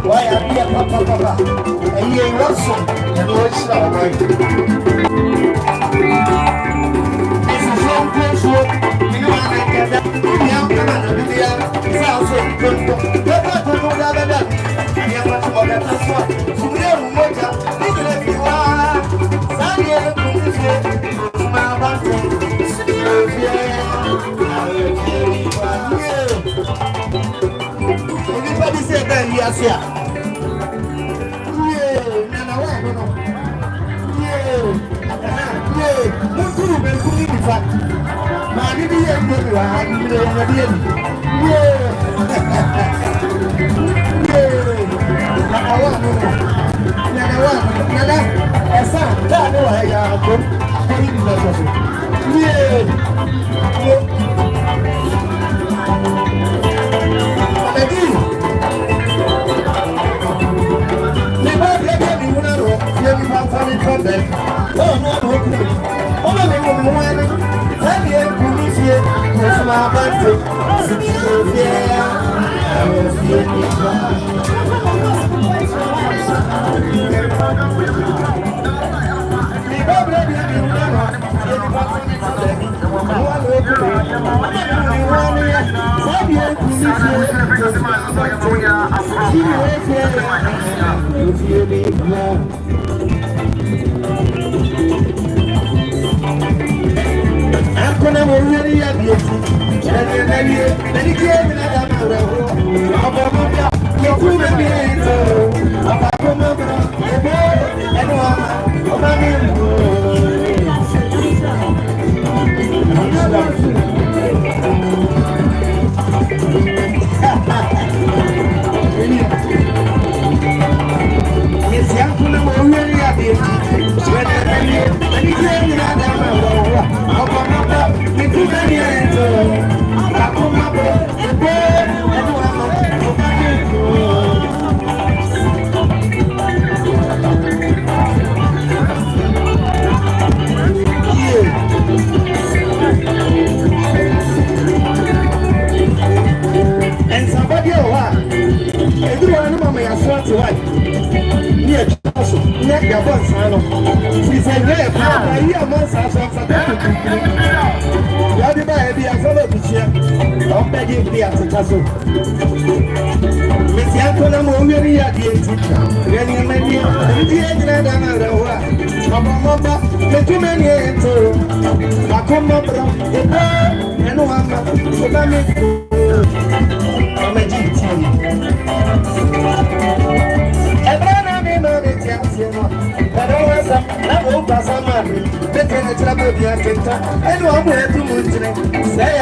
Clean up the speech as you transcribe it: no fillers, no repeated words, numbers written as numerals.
Why Agya papa and you also and what's that right? This is one place where you know I get that young man and the is also good. Never to know that I am much more than that's what. So we are moja, even if you are Sanya Kunisha, my bank. Everybody say that yes, yeah. And somebody, everyone, Mamma, I swear to what? Yes, let your boss sign off. She said, hey, I hear most of them. You baby, I follow the chair. I'm begging me at the castle. Miss Yankona, I'm really at the end. When you met me, the end of another one. Mama, the too many enter. I come up from the bird and one. So I'm a GT. But I was a pass on my better trouble. I don't want to move. Say a